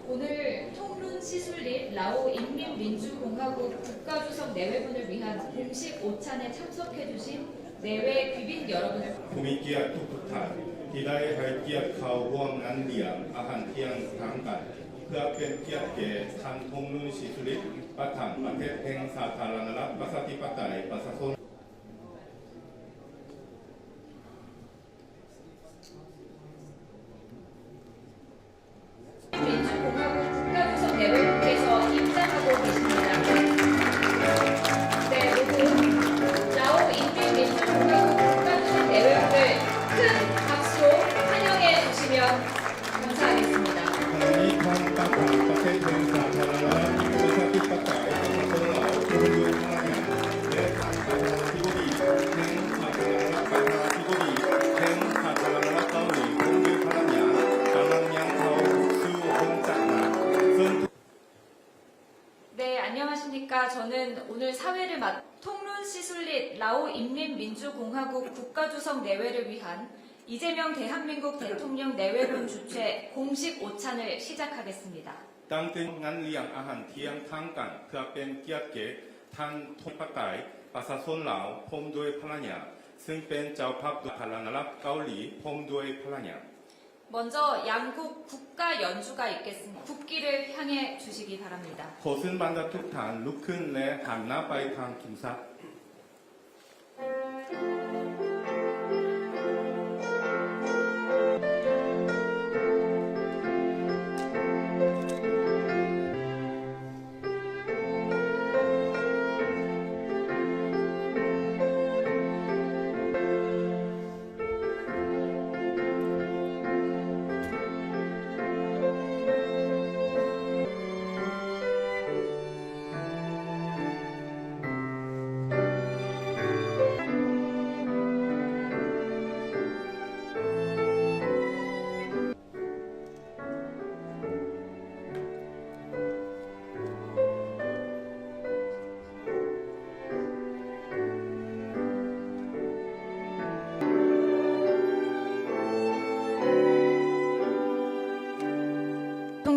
오늘 통룬 시술릿 라오 인민민주공화국 국가주석 내외분을 위한 공식 오찬에 참석해 주신 내외 귀빈 여러분을 ผู้มีเกียรติทุกท่านที่ได้ให้เกียรติเข้าร่วมงานเลี้ยงอาหารเที่ยงทางการเพื่อเป็นเกียรติแก่ท่านทงนุ่นศิสุริตประธานประเทศแห่งสาธารณรัฐประชาธิปไตยประชาชน안녕하십니까. 저는 오늘 사회를 통룬 시술릿 라오 인민민주공화국 국가주석 내외를 위한 이재명 대한민국 대통령 내외분 주최 공식 오찬을 시작하겠습니다. ตั้งแต่งานเลี้ยงอาหารเที่ยงทางการเพื่อเป็นเกียรติแก่ท่านทงปไตยประชาชนลาวพร้อมด้วยภรรยาซึ่งเป็นเจ้าภาพสาธารณรัฐเกาหลีพร้อมด้วยภรรยา 먼저 양국 국가 연주가 있겠습니다. 국기를 향해 주시기 바랍니다. ขอเชิญบรรดาทุกท่านลุกขึ้นและหันหน้าไปทางกิมซัก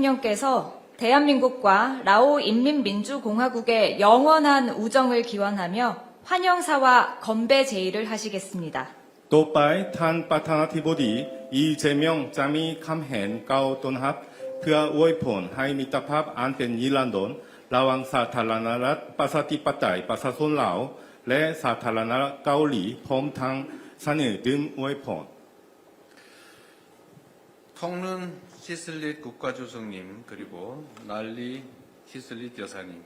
대통령께서 대한민국과 라오 인민민주공화국의 영원한 우정을 기원하며 환영사와 건배 제의를 하시겠습니다. ต่อไปท่านประธานาธิบดีอีเจมยองจะมีคำเห็นกล่าวต้อนรับเพื่ออวยพรให้มิตรภาพอันเป็นนิรันดรระหว่างสาธารณรัฐประชาธิปไตยประชาชนลาวและสาธารณรัฐเกาหลีพร้อมทั้งเสนอดื่มอวยพร 통룬 시슬릿 국가주석님 그리고 날리 시슬릿 여사님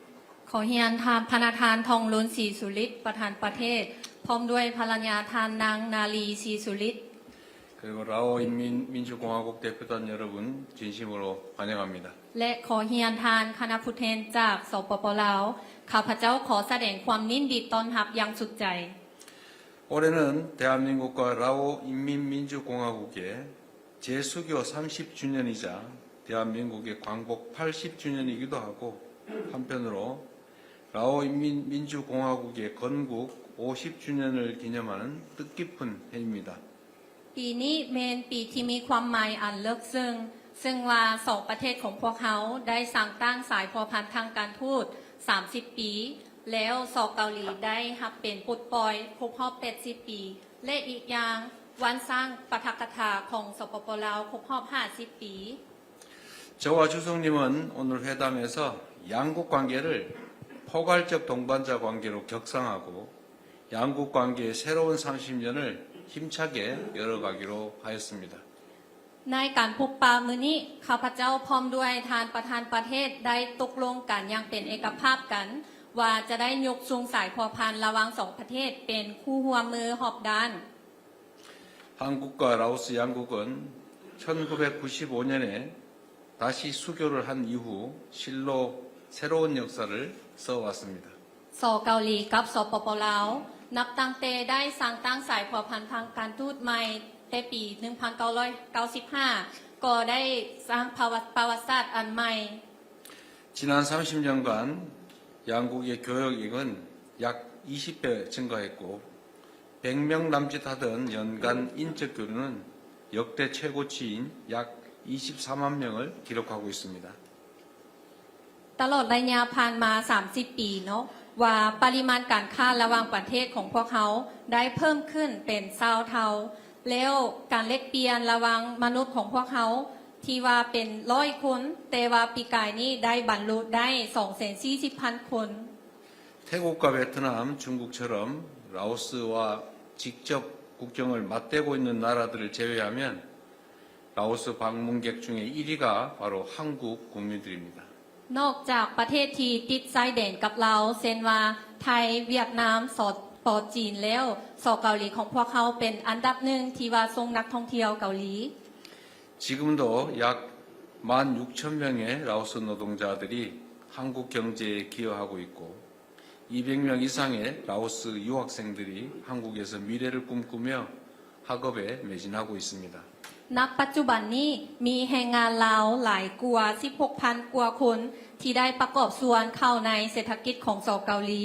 ขอเฮียนทานพนาทานทองลุ้นศรีสุริตประธานประเทศพร้อมด้วยภรรยาทานนางนาลีศรีสุริต 그리고 라오 인민민주공화국 대표단 여러분 진심으로 환영합니다. และขอเฮียนทานคณะผู้แทนจากสปป.ลาวข้าพเจ้าขอแสดงความยินดีต้อนรับอย่างสุดใจ 올해는 대한민국과 라오 인민민주공화국의 재수교 30주년이자 대한민국의 광복 80주년이기도 하고 한편으로 라오 인민민주공화국의 건국 50주년을 기념하는 뜻깊은 해입니다. ปีนี้เป็นปีที่มีความหมายอันลึกซึ่งว่าสองประเทศของพวกเขาได้สร้างตั้งสายพัวพันทางการทูต30 ปีแล้วสองเกาหลีได้รับเป็นปลดปล่อยครบรอบ80 ปีและอีกอย่างวันสร้างปาฐกถาของสปป.ลาวครบรอบ50 ปี 저와 주석님은 오늘 회담에서 양국 관계를 포괄적 동반자 관계로 격상하고 양국 관계의 새로운 30년을 힘차게 열어가기로 하였습니다. ในการพบปะมื้อนี้ข้าพเจ้าพร้อมด้วยทานประธานประเทศได้ตกลงกันอย่างเป็นเอกภาพกันว่าจะได้ยกสูงสายพัวพันระหว่างสองประเทศเป็นคู่ร่วมมือหอบด้าน 한국과 라오스 양국은 1995년에 다시 수교를 한 이후 실로 새로운 역사를 써왔습니다. สอเกาหลีกับสปปลาวนับตั้งแต่ได้สร้างตั้งสายพัวพันธ์ทางการทูตใหม่แต่ปี 1995 ก็ได้สร้างประวัติศาสตร์อันใหม่ 지난 30년간 양국의 교역액은 약 20배 증가했고 100명 남짓 하던 연간 인적 교류는 역대 최고치인 약 24만 명을 기록하고 있습니다. ตลอดระยะผ่านมา 30 ปีเนาะว่าปริมาณการค้าระหว่างประเทศของพวกเขาได้เพิ่มขึ้นเป็น20เท่าแล้วการแลกเปลี่ยนระหว่างมนุษย์ของพวกเขาที่ว่าเป็น100 คนแต่ว่าปีกายนี้ได้บรรลุได้ 240,000 คน 태국과 베트남, 중국처럼 라오스와 직접 국경을 맞대고 있는 나라들을 제외하면 라오스 방문객 중에 1위가 바로 한국 국민들입니다. นอกจากประเทศที่ติดชายแดนกับเราเช่นว่าไทยเวียดนามสปจีนแล้วสเกาหลีของพวกเขาเป็นอันดับหนึ่งที่ว่าส่งนักท่องเที่ยวเกาหลี 지금도 약 16,000명의 라오스 노동자들이 한국 경제에 기여하고 있고 200명 이상의 라오스 유학생들이 한국에서 미래를 꿈꾸며 학업에 매진하고 있습니다. ณ ปัจจุบันนี้มีแรงงานลาวหลายกว่า 16,000 กว่าคนที่ได้ประกอบส่วนเข้าในเศรษฐกิจของสเกาหลี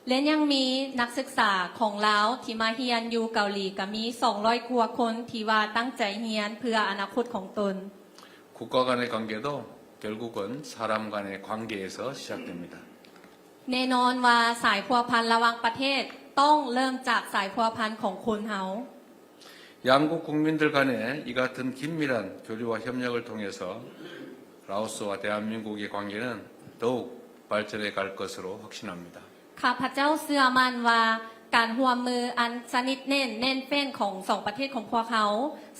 และยังมีนักศึกษาของลาวที่มาเรียนอยู่เกาหลีก็มี200 กว่าคนที่ว่าตั้งใจเรียนเพื่ออนาคตของตน 국가 간의 관계도 결국은 사람 간의 관계에서 시작됩니다. แน่นอนว่าสายพัวพันระหว่างประเทศต้องเริ่มจากสายพัวพันของคนเฮา 양국 국민들 간의 이 같은 긴밀한 교류와 협력을 통해서 라오스와 대한민국의 관계는 더욱 발전해 갈 것으로 확신합니다. ข้าพเจ้าเชื่อมั่นว่าการร่วมมืออันสนิทแน่นแฟ้นของสองประเทศของพวกเขา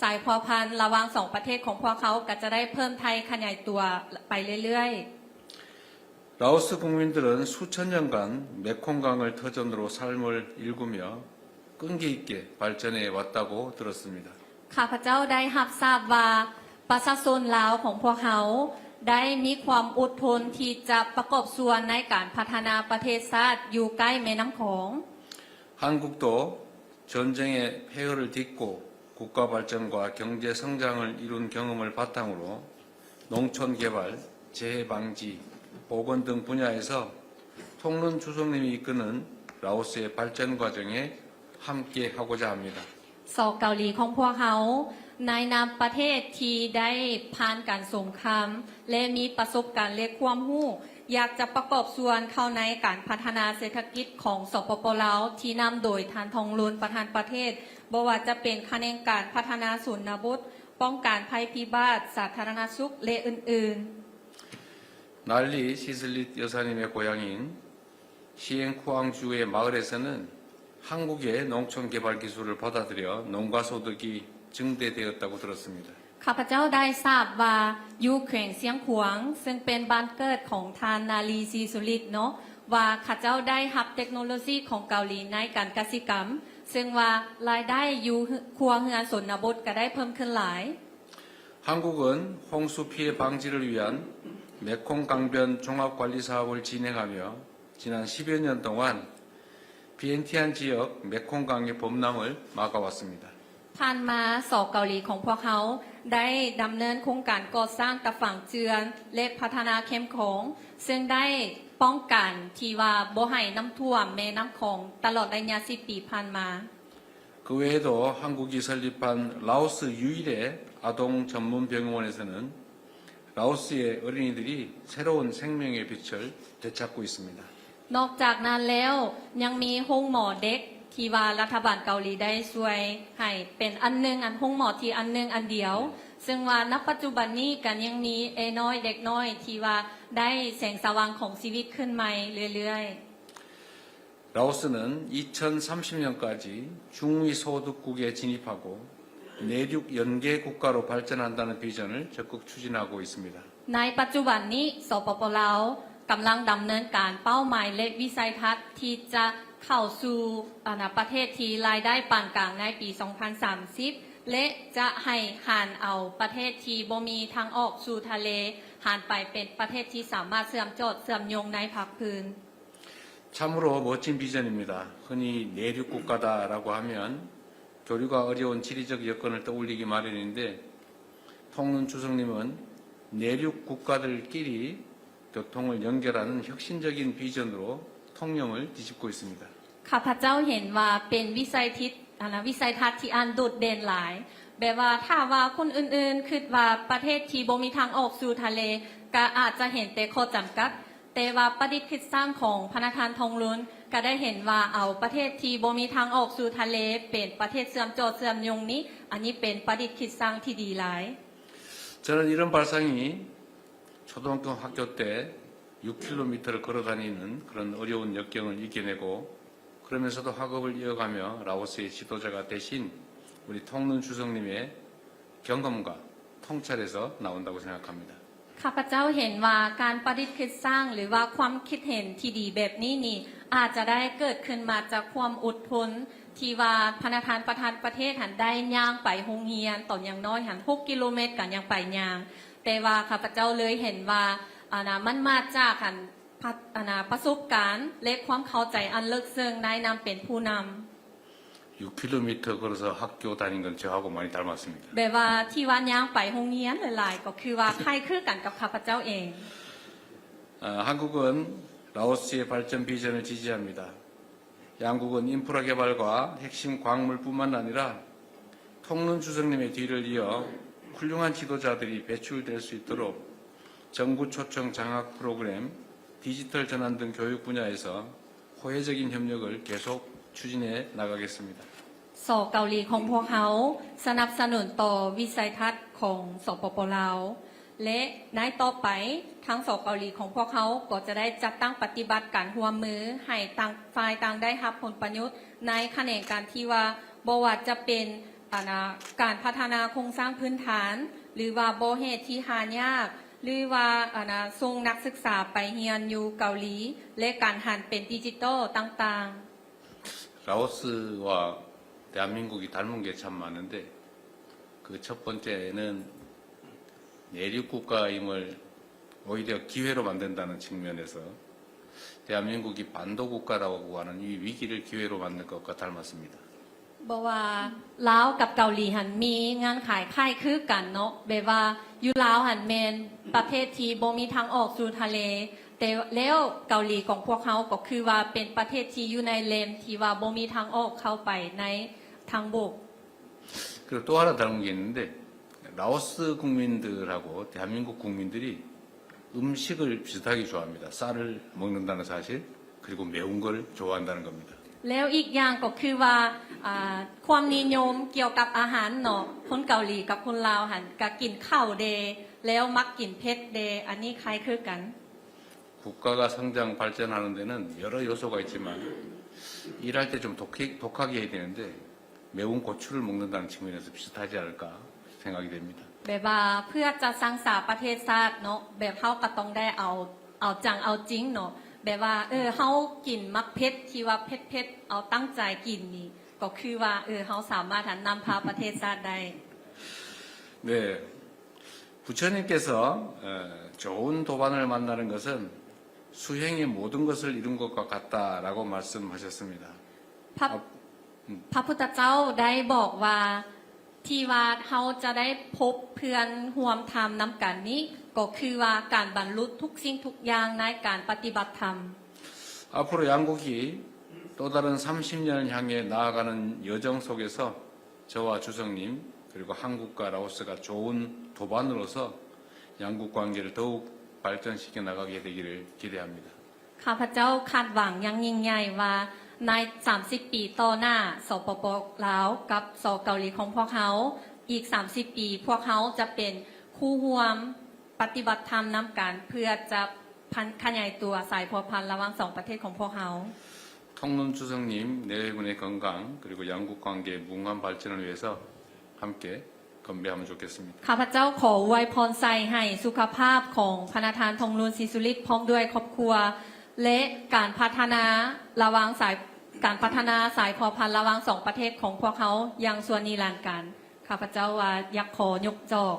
สายพัวพันระหว่างสองประเทศของพวกเขาก็จะได้เพิ่มไทยขยายตัวไปเรื่อยๆ 라오스 국민들은 수천 년간 메콩강을 터전으로 삶을 일구며 끈기 있게 발전해 왔다고 들었습니다. ข้าพเจ้าได้รับทราบว่าประชาชนลาวของพวกเขาได้มีความอดทนที่จะประกอบส่วนในการพัฒนาประเทศชาติอยู่ใกล้แม่น้ำของ 한국도 전쟁의 폐허를 딛고 국가 발전과 경제 성장을 이룬 경험을 바탕으로 농촌 개발, 재해 방지, 보건 등 분야에서 통론 주석님이 이끄는 라오스의 발전 과정에 함께 하고자 합니다. สองเกาหลีของพวกเขาในนามประเทศที่ได้ผ่านการสงครามและมีประสบการณ์และความรู้อยากจะประกอบส่วนเข้าในการพัฒนาเศรษฐกิจของสปปลาวที่นำโดยท่านทองลุนประธานประเทศบ่ว่าจะเป็นคะแนนการพัฒนาศูนย์บทป้องกันภัยพิบัติสาธารณสุขและอื่นๆ 난리 시슬릿 여사님의 고향인 시엔쿠앙주의 마을에서는 한국의 농촌 개발 기술을 받아들여 농가 소득이 증대되었다고 들었습니다. ข้าพเจ้าได้ทราบว่าอยู่แขวงเสียงขวางซึ่งเป็นบ้านเกิดของทานนาลีซีสุริตเนาะว่าข้าเจ้าได้รับเทคโนโลยีของเกาหลีในการเกษตรกรรมซึ่งว่ารายได้อยู่ครัวเรือนชนบทก็ได้เพิ่มขึ้นหลาย 한국은 홍수 피해 방지를 위한 메콩 강변 종합 관리 사업을 진행하며 지난 10여 년 동안 비엔티안 지역 메콩강의 범람을 막아왔습니다. ผ่านมาสองเกาหลีของพวกเขาได้ดำเนินโครงการก่อสร้างตะฝั่งเจือนและพัฒนาเข้มของซึ่งได้ป้องกันที่ว่าบ่ให้น้ำท่วมแม่น้ำของตลอดระยะ10 ปีผ่านมา 그 외에도 한국이 설립한 라오스 유일의 아동 전문 병원에서는 라오스의 어린이들이 새로운 생명의 빛을 되찾고 있습니다. นอกจากนั้นแล้วยังมีห้องหมอเด็กที่ว่ารัฐบาลเกาหลีได้ช่วยให้เป็นอันหนึงอันห้องหมอที่อันหนึงอันเดียว ซึ่งว่าณปัจจุบันนี้กันยังมีน้อยเด็กน้อยที่ว่าได้แสงสว่างของชีวิตขึ้นใหม่เรื่อยๆ 라오스는 2030년까지 중위 소득국에 진입하고 내륙 연계 국가로 발전한다는 비전을 적극 추진하고 있습니다. ในปัจจุบันนี้สปปลาวกำลังดำเนินการเป้าหมายและวิสัยทัศน์ที่จะ เข้าสู่ประเทศที่รายได้ปานกลางในปี 2030 และจะให้หันเอาประเทศที่บ่มีทางออกสู่ทะเลหันไปเป็นประเทศที่สามารถเชื่อมโยงในภาคพื้น 참으로 멋진 비전입니다. 흔히 내륙 국가다라고 하면 교류가 어려운 지리적 여건을 떠올리기 마련인데 통론 주석님은 내륙 국가들끼리 교통을 연결하는 혁신적인 비전으로 통영을 뒤집고 있습니다. ข้าพเจ้าเห็นว่าเป็นวิสัยทัศน์ที่อันโดดเด่นหลายแบบว่าถ้าว่าคนอื่นๆคิดว่าประเทศที่บ่มีทางออกสู่ทะเลก็อาจจะเห็นแต่ข้อจำกัดแต่ว่าประดิษฐ์คิดสร้างของพนักงานทองลุ้นก็ได้เห็นว่าเอาประเทศที่บ่มีทางออกสู่ทะเลเป็นประเทศเชื่อมโยงนี้อันนี้เป็นประดิษฐ์คิดสร้างที่ดีหลาย 저는 이런 발상이 초등학교 학교 때 6km를 걸어 다니는 그런 어려운 역경을 이겨내고 그러면서도 학업을 이어가며 라오스의 지도자가 되신 우리 통론 주석님의 경험과 통찰에서 나온다고 생각합니다. ข้าพเจ้าเห็นว่าการประดิษฐ์คิดสร้างหรือว่าความคิดเห็นที่ดีแบบนี้นี่อาจจะได้เกิดขึ้นมาจากความอดทนที่ว่าพนักงานประธานประเทศหันได้ย่างไปโรงเรียนตอนอย่างน้อยหัน6 กิโลเมตรกันยังไปย่างแต่ว่าข้าพเจ้าเลยเห็นว่ามันมาจากหันประสบการณ์และความเข้าใจอันลึกซึ้งนายนำเป็นผู้นำ 6km 걸어서 학교 다닌 건 저하고 많이 닮았습니다. แบบว่าที่ว่าย่างไปโรงเรียนหลายๆก็คือว่าคล้ายคลึงกันกับข้าพเจ้าเอง 한국은 라오스의 발전 비전을 지지합니다. 양국은 인프라 개발과 핵심 광물뿐만 아니라 통론 주석님의 뒤를 이어 훌륭한 지도자들이 배출될 수 있도록 정부 초청 장학 프로그램, 디지털 전환 등 교육 분야에서 호혜적인 협력을 계속 추진해 나가겠습니다. สอเกาหลีของพวกเขาสนับสนุนต่อวิสัยทัศน์ของสปปลาวและในต่อไปทั้งสอเกาหลีของพวกเขาก็จะได้จัดตั้งปฏิบัติการร่วมมือให้ต่างฝ่ายต่างได้รับผลประโยชน์ในแขนงการที่ว่าบ่ว่าจะเป็นการพัฒนาโครงสร้างพื้นฐานหรือว่าบ่เหตุที่หายากหรือว่าส่งนักศึกษาไปเรียนอยู่เกาหลีและการหันเป็นดิจิทัลต่างๆ 라오스와 대한민국이 닮은 게 참 많은데 그 첫 번째는 내륙 국가임을 오히려 기회로 만든다는 측면에서 대한민국이 반도 국가라고 하는 이 위기를 기회로 만들 것과 닮았습니다. บอกว่าลาวกับเกาหลีหันมีงานขายค่ายคือกันเนาะแบบว่าอยู่ลาวหันแมนประเทศที่บ่มีทางออกสู่ทะเลแต่แล้วเกาหลีของพวกเขาก็คือว่าเป็นประเทศที่อยู่ในเลนที่ว่าบ่มีทางออกเข้าไปในทางบก 그리고 또 하나 닮은 게 있는데 라오스 국민들하고 대한민국 국민들이 음식을 비슷하게 좋아합니다. 쌀을 먹는다는 사실 그리고 매운 걸 좋아한다는 겁니다. แล้วอีกอย่างก็คือว่าความนิยมเกี่ยวกับอาหารเนาะคนเกาหลีกับคนลาวหันก็กินข้าวเดแล้วมักกินเผ็ดเดอันนี้คล้ายคือกัน 국가가 성장 발전하는 데는 여러 요소가 있지만 일할 때 좀 독하게 해야 되는데 매운 고추를 먹는다는 측면에서 비슷하지 않을까 생각이 됩니다. แบบว่าเพื่อจะสร้างสรรค์ประเทศชาติเนาะแบบเฮาก็ต้องได้เอาจังเอาจริงเนาะแบบว่าเฮากินมักเผ็ดที่ว่าเผ็ดเอาตั้งใจกินนี่ก็คือว่าเฮาสามารถนำพาประเทศชาติได้ 네, 부처님께서 좋은 도반을 만나는 것은 수행의 모든 것을 이룬 것과 같다라고 말씀하셨습니다. พระพุทธเจ้าได้บอกว่าที่ว่าเฮาจะได้พบเพื่อนร่วมธรรมนำกันนี้ก็คือว่าการบรรลุทุกสิ่งทุกอย่างในการปฏิบัติธรรม 앞으로 양국이 또 다른 30년을 향해 나아가는 여정 속에서 저와 주석님 그리고 한국과 라오스가 좋은 도반으로서 양국 관계를 더욱 발전시켜 나가게 되기를 기대합니다. ข้าพเจ้าคาดหวังอย่างยิ่งใหญ่ว่าใน30 ปีต่อหน้าสปปลาวกับสเกาหลีของพวกเขาอีก30 ปีพวกเขาจะเป็นคู่ร่วมปฏิบัติธรรมนำกันเพื่อจะขยายตัวสายพัวพันระหว่างสองประเทศของพวกเขา 통론 주석님 내외군의 건강 그리고 양국 관계의 무궁한 발전을 위해서 함께 건배하면 좋겠습니다. ข้าพเจ้าขออวยพรใส่ให้สุขภาพของพนักงานทองรุนศรีสุริตพร้อมด้วยครอบครัวและการพัฒนาระหว่างสาย การพัฒนาสายพอพันธุ์ระหว่างสองประเทศของพวกเขาอย่างส่วนนิรันดร์การข้าพเจ้าว่าอยากขอยกจอก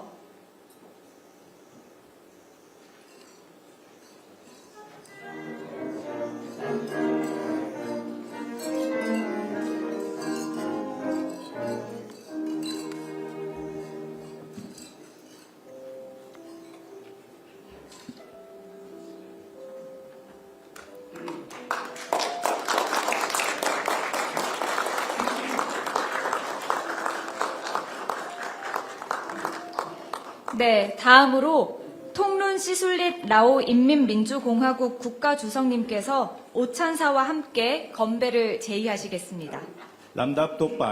네, 다음으로 통룬 시술릿 라오 인민민주공화국 국가주석님께서 오찬사와 함께 건배를 제의하시겠습니다. ลำดับต่อไป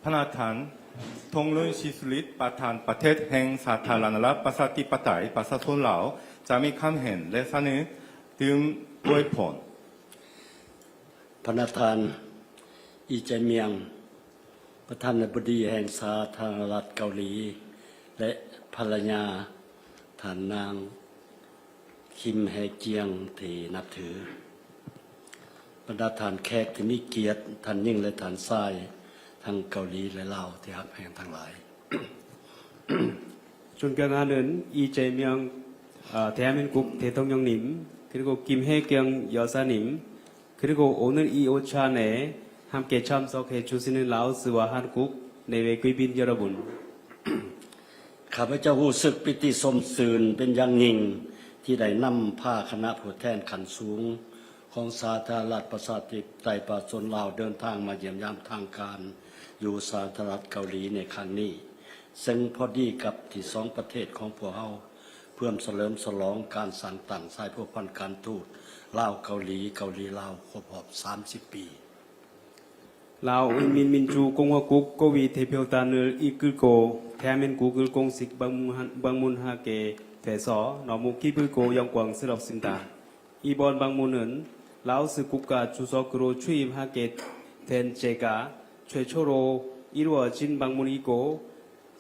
พระประธานทงลุนชิสุริตประธานประเทศแห่งสาธารณรัฐประชาธิปไตยประชาชนลาวจะมีคำเห็นและเสนอถึงอวยพร ประธานอีเจเมียงประธานาธิบดีแห่งสาธารณรัฐเกาหลีและภรรยาท่านนางคิมแฮเจียงที่นับถือประธานแขกที่มีเกียรติท่านยิ่งและท่านทรายทั้งเกาหลีและลาวที่ฮักแพงทั้งหลาย 존경하는 이재명 대한민국 대통령님 그리고 김혜경 여사님 그리고 오늘 이 오찬에 함께 참석해 주시는 라오스와 한국 내외 귀빈 여러분 ข้าพเจ้ารู้สึกปิติสมสื่นเป็นอย่างยิ่งที่ได้นำพาคณะผู้แทนขั้นสูงของสาธารณรัฐประชาธิปไตยประชาชนลาวเดินทางมาเยี่ยมยามทางการอยู่สาธารณรัฐเกาหลีในครั้งนี้ซึ่งพอดีกับที่สองประเทศของพวกเราเพื่อเฉลิมฉลองการสร้างตั้งสายพันธ์การทูตลาวเกาหลีเกาหลีลาวครบรอบ30 ปี 라오 인민민주공화국 고위 대표단을 이끌고 대한민국을 공식 방문하게 돼서 너무 기쁘고 영광스럽습니다. 이번 방문은 라오스 국가 주석으로 취임하게 된 제가 최초로 이루어진 방문이고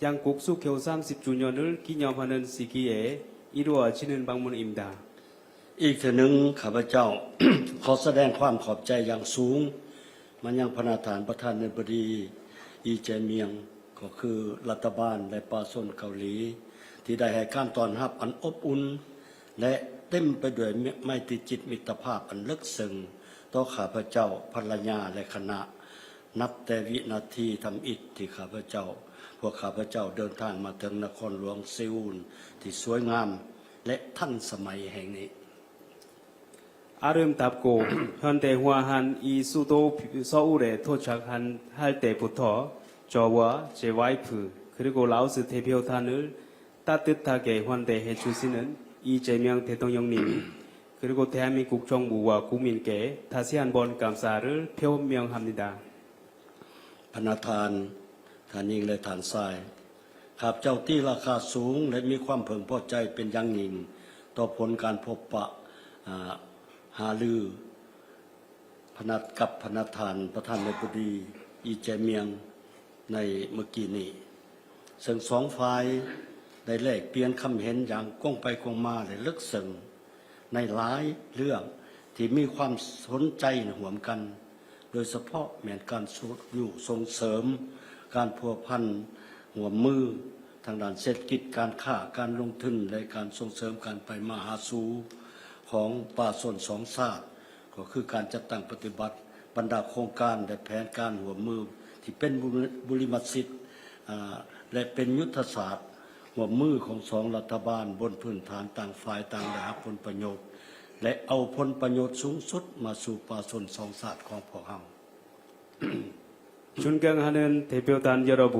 양국 수교 30주년을 기념하는 시기에 이루어지는 방문입니다. อีกเทื่อหนึ่งข้าพเจ้า ขอแสดงความขอบใจอย่างสูงมันยังประธานประธานาธิบดีอีเจเมียงก็คือรัฐบาลและประชาชนเกาหลีที่ได้ให้การต้อนรับอันอบอุ่นและเต็มไปด้วยไมตรีจิตมิตรภาพอันลึกซึ้งต่อข้าพเจ้าภรรยาและคณะนับแต่วินาทีทำอิฐที่ข้าพเจ้าพวกข้าพเจ้าเดินทางมาถึงนครหลวงเซอูลที่สวยงามและทันสมัยแห่งนี้ 아름답고 현대화한 이 수도 서울에 도착할 때부터 저와 제 와이프 그리고 라오스 대표단을 따뜻하게 환대해 주시는 이재명 대통령님 그리고 대한민국 정부와 국민께 다시 한번 감사를 표명합니다. ประธานท่านยิ่งและท่านทรายข้าพเจ้าที่ราคาสูงและมีความพึงพอใจเป็นอย่างยิ่งต่อผลการพบปะหารือกับประธานประธานาธิบดีอีเจเมียงในเมื่อกี้นี้ซึ่งสองฝ่ายได้แลกเปลี่ยนคำเห็นอย่างกว้างไปกว้างมาและลึกซึ้งในหลายเรื่องที่มีความสนใจร่วมกันโดยเฉพาะแม้นการส่งเสริมการพัวพันร่วมมือทางด้านเศรษฐกิจการค้าการลงทุนและการส่งเสริมการไปมาหาสู่ของป่าส่วนสองชาติก็คือการจัดตั้งปฏิบัติบรรดาโครงการและแผนการร่วมมือที่เป็นบุริมสิทธิ์และเป็นยุทธศาสตร์ร่วมมือของสองรัฐบาลบนพื้นฐานต่างฝ่ายต่างได้รับผลประโยชน์และเอาผลประโยชน์สูงสุดมาสู่ป่าส่วนสองชาติของพวกเรา 존경하는 대표단 여러분,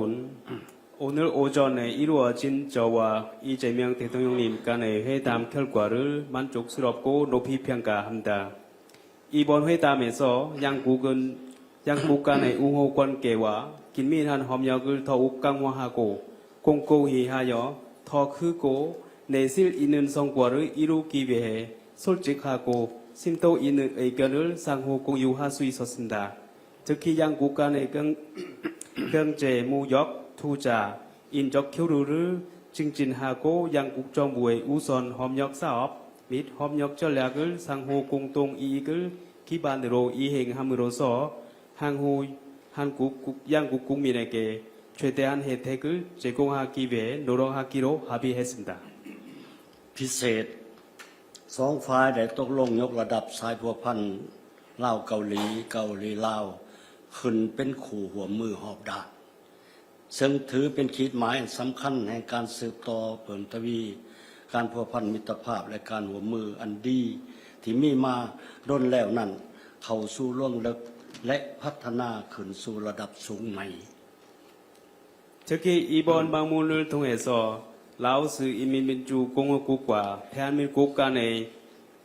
오늘 오전에 이루어진 저와 이재명 대통령님 간의 회담 결과를 만족스럽고 높이 평가합니다. 이번 회담에서 양국 간의 우호 관계와 긴밀한 협력을 더욱 강화하고 공고히 하여 더 크고 내실 있는 성과를 이루기 위해 솔직하고 심도 있는 의견을 상호 공유할 수 있었습니다. 특히 양국 간의 경제, 무역, 투자, 인적 교류를 증진하고 양국 정부의 우선 협력 사업 및 협력 전략을 상호 공동 이익을 기반으로 이행함으로써 향후 양국 국민에게 최대한 혜택을 제공하기 위해 노력하기로 합의했습니다. พิเศษสองฝ่ายได้ตกลงยกระดับสายพัวพันธ์ลาวเกาหลีลาวขึ้นเป็นคู่หัวมือหอบดาบซึ่งถือเป็นขีดหมายสำคัญแห่งการสืบต่อเปิ่นทวีการพัวพันมิตรภาพและการหัวมืออันดีที่มีมาด้นแล้วนั้นเข้าสู่ล่วงลึกและพัฒนาขึ้นสู่ระดับสูงใหม่ 특히 이번 방문을 통해서 라오스 인민민주공화국과 대한민국 간의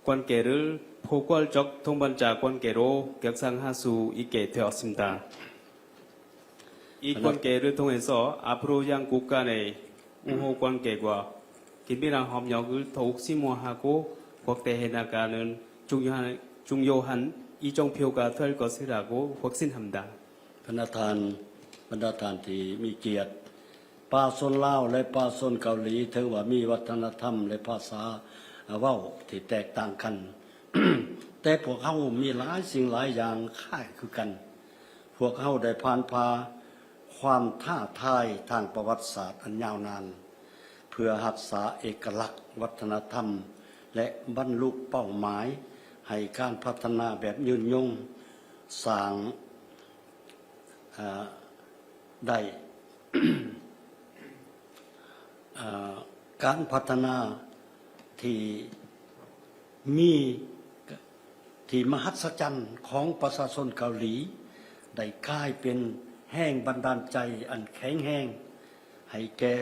관계를 포괄적 동반자 관계로 격상할 수 있게 되었습니다. 이 관계를 통해서 앞으로 양국 간의 우호 관계와 긴밀한 협력을 더욱 심화하고 확대해 나가는 중요한 이정표가 될 것이라고 확신합니다. บรรดาทานที่มีเกียรติป่าชนลาวและป่าชนเกาหลีถือว่ามีวัฒนธรรมและภาษาเว้าที่แตกต่างกัน แต่พวกเขามีหลายสิ่งหลายอย่างคล้ายคือกันพวกเขาได้ผ่านพาความท้าทายทางประวัติศาสตร์อันยาวนานเพื่อรักษาเอกลักษณ์วัฒนธรรมและบรรลุเป้าหมายให้การพัฒนาแบบยืนยงสร้างได้ การพัฒนาที่มหัศจรรย์ของประชาชนเกาหลีได้กลายเป็นแห่งบันดาลใจอันแข็งแรงให้แก่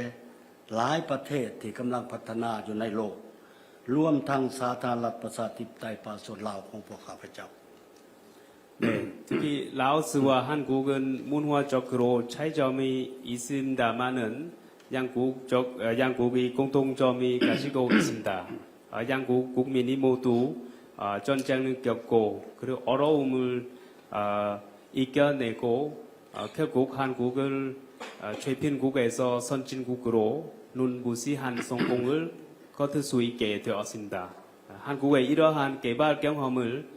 หลายประเทศที่กำลังพัฒนาอยู่ในโลกรวมทั้งสาธารณรัฐประชาธิปไตยป่าชนลาวของพวกข้าพเจ้า 네, 특히 라오스와 한국은 문화적으로 차이점이 있습니다만은 양국의 공통점이 가지고 있습니다. 양국 국민이 모두 전쟁을 겪고 그리고 어려움을 이겨내고 결국 한국을 최빈국에서 선진국으로 눈부시한 성공을 거둘 수 있게 되었습니다. 한국의 이러한 개발 경험을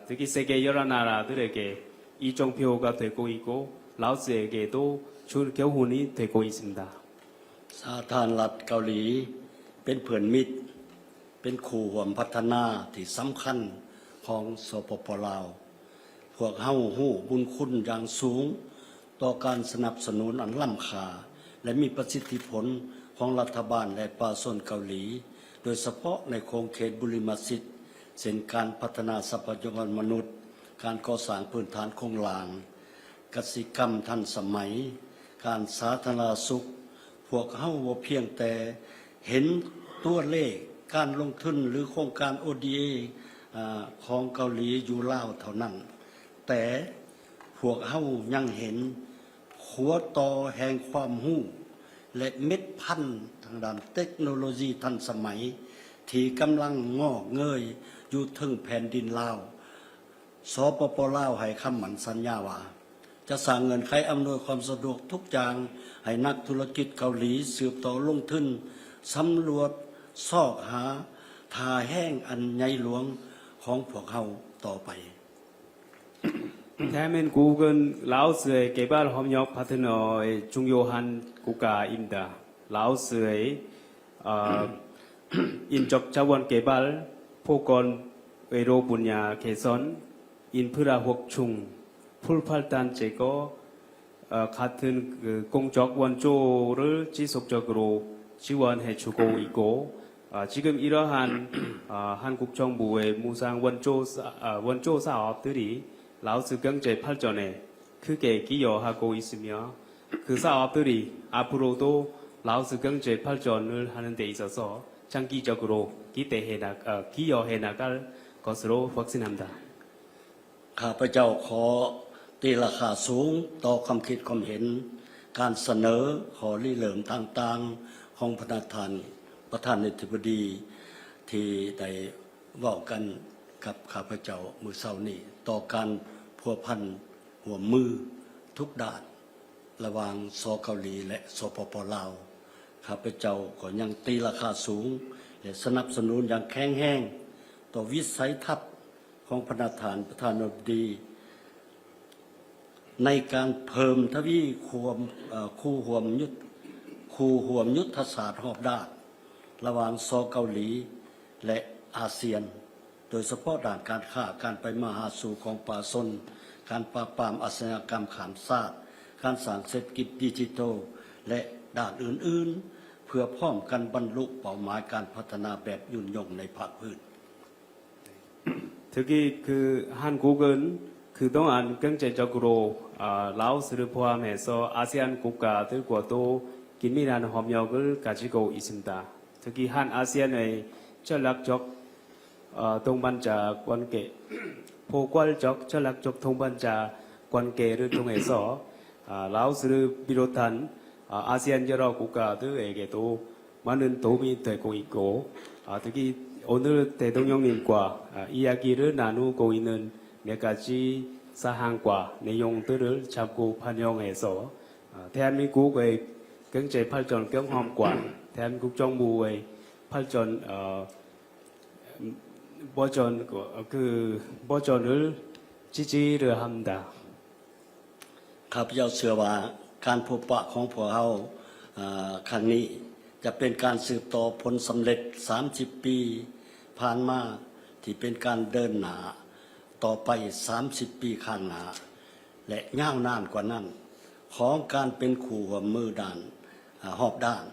특히 세계 여러 나라들에게 이정표가 되고 있고 라오스에게도 좋은 교훈이 되고 있습니다. สาธารณรัฐเกาหลีเป็นเพื่อนมิตรเป็นคู่ร่วมพัฒนาที่สำคัญของสปป.ลาวพวกเฮาฮู้บุญคุณอย่างสูงต่อการสนับสนุนอันล้ำค่าและมีประสิทธิผลของรัฐบาลและประชาชนเกาหลีโดยเฉพาะในโครงเขตบุริมสิทธิ์เช่นการพัฒนาทรัพยากรมนุษย์การก่อสร้างพื้นฐานโครงหลางกสิกรรมทันสมัยการสาธารณสุขพวกเฮาบ่เพียงแต่เห็นตัวเลขการลงทุนหรือโครงการ ODA ของเกาหลีอยู่ลาวเท่านั้นแต่พวกเฮายังเห็นหัวต่อแห่งความรู้และเม็ดพันธุ์ทางด้านเทคโนโลยีทันสมัยที่กำลังงอกเงยอยู่ถึงแผ่นดินลาวสปป.ลาวให้คำมั่นสัญญาว่าจะสร้างเงินไขอำนวยความสะดวกทุกอย่างให้นักธุรกิจเกาหลีสืบต่อลงทุนสำรวจซอกหาทาแห้งอันใหญ่หลวงของพวกเฮาต่อไป 대한민국은 라오스의 개발 협력 파트너의 중요한 국가입니다. 라오스의 인적 자원 개발, 보건, 외로 분야 개선, 인프라 확충, 풀팔단 제거 같은 공적 원조를 지속적으로 지원해주고 있고 지금 이러한 한국 정부의 무상 원조 사업들이 라오스 경제 발전에 크게 기여하고 있으며 그 사업들이 앞으로도 라오스 경제 발전을 하는 데 있어서 장기적으로 기여해 나갈 것으로 확신합니다. ข้าพเจ้าขอตีราคาสูงต่อความคิดความเห็นการเสนอขอริเริ่มต่างๆของประธานอธิบดีที่ได้เว้ากันกับข้าพเจ้ามื้อเช้านี้ต่อการพัวพันหัวมือทุกด้านระหว่างสเกาหลีและสปป.ลาวข้าพเจ้าก็ยังตีราคาสูงและสนับสนุนอย่างแข็งแรงต่อวิสัยทัศน์ของประธานาธิบดี ในการเพิ่มทวีความคู่ห่วมยุทธศาสตร์รอบด้านระหว่างซอเกาหลีและอาเซียนโดยเฉพาะด้านการค้าการไปมาหาสู่ของป่าชนการปราบปรามอาชญากรรมข้ามชาติการสร้างเศรษฐกิจดิจิทัลและด้านอื่นๆเพื่อพร้อมกันบรรลุเป้าหมายการพัฒนาแบบยุ่งยงในภาคพื้น 특히 그 한국은 그동안 경제적으로 라오스를 포함해서 아세안 국가들과도 긴밀한 협력을 가지고 있습니다. 특히 한 아세안의 전략적 동반자 관계, 포괄적 전략적 동반자 관계를 통해서 라오스를 비롯한 아세안 여러 국가들에게도 많은 도움이 되고 있고 특히 오늘 대통령님과 이야기를 나누고 있는 몇 가지 사항과 내용들을 자꾸 반영해서 대한민국의 경제 발전 경험과 대한민국 정부의 발전 버전을 지지를 합니다. ข้าพเจ้าเชื่อว่าการพบปะของพวกเราครั้งนี้จะเป็นการสืบต่อผลสำเร็จ30 ปีผ่านมาที่เป็นการเดินหน้าต่อไป30 ปีข้างหน้าและยาวนานกว่านั้นของการเป็นคู่ร่วมมือด้านรอบด้าน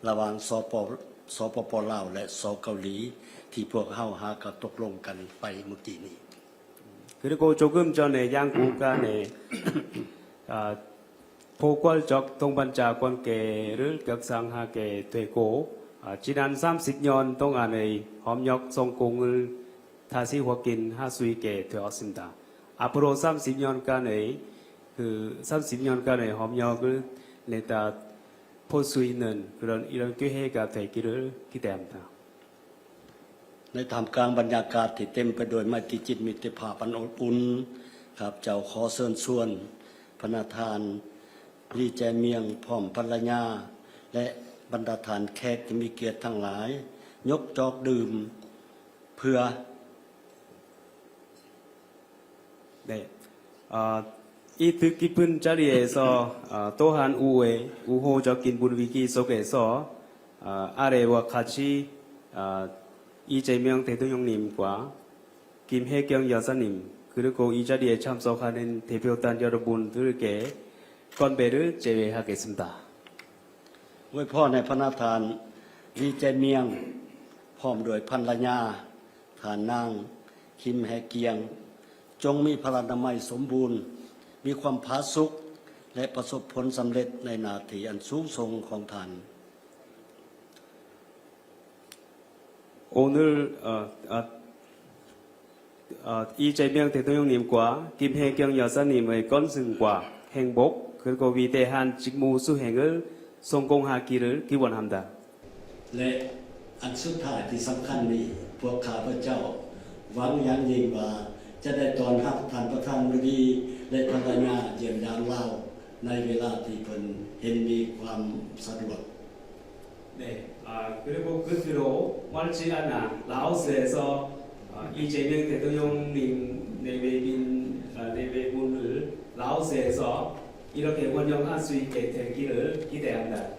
ระหว่างสปป.ลาวและสเกาหลีที่พวกเราหาตกลงกันไปเมื่อกี้นี้ 그리고 조금 전에 양국 간의 포괄적 동반자 관계를 격상하게 되고 지난 30년 동안의 협력 성공을 다시 확인할 수 있게 되었습니다. 앞으로 30년간의 협력을 내다 볼 수 있는 이런 기회가 되기를 기대합니다. ในท่ามกลางบรรยากาศที่เต็มไปด้วยไมตรีจิตมิตรภาพอันอบอุ่นครับเจ้าขอเชิญชวนพระประธานลีแจเมียงพร้อมภรรยาและบรรดาทานแขกที่มีเกียรติทั้งหลายยกจอกดื่มเพื่อ 네. 이 뜻깊은 자리에서 또한 우호적인 분위기 속에서 아래와 같이 이재명 대통령님과 김혜경 여사님 그리고 이 자리에 참석하는 대표단 여러분들께 건배를 제외하겠습니다. อวยพรให้พระประธานลีแจเมียงพร้อมด้วยภรรยาฐานนางคิมแฮเกียงจงมีพลานามัยสมบูรณ์มีความผาสุกและประสบผลสำเร็จในหน้าที่อันสูงส่งของท่าน 오늘 이재명 대통령님과 김혜경 여사님의 건승과 행복 그리고 위대한 직무 수행을 성공하기를 기원합니다. และอันสุดท้ายที่สำคัญนี้พวกข้าพเจ้าหวังอย่างยิ่งว่าจะได้ต้อนรับท่านประธานบดีและภรรยาเยี่ยมยามเราในเวลาที่เพิ่นเห็นมีความสะดวก 네, 그리고 끝으로 멀지 않아 라오스에서 이재명 대통령님 내외분을 라오스에서 이렇게 원영할 수 있게 되기를 기대합니다.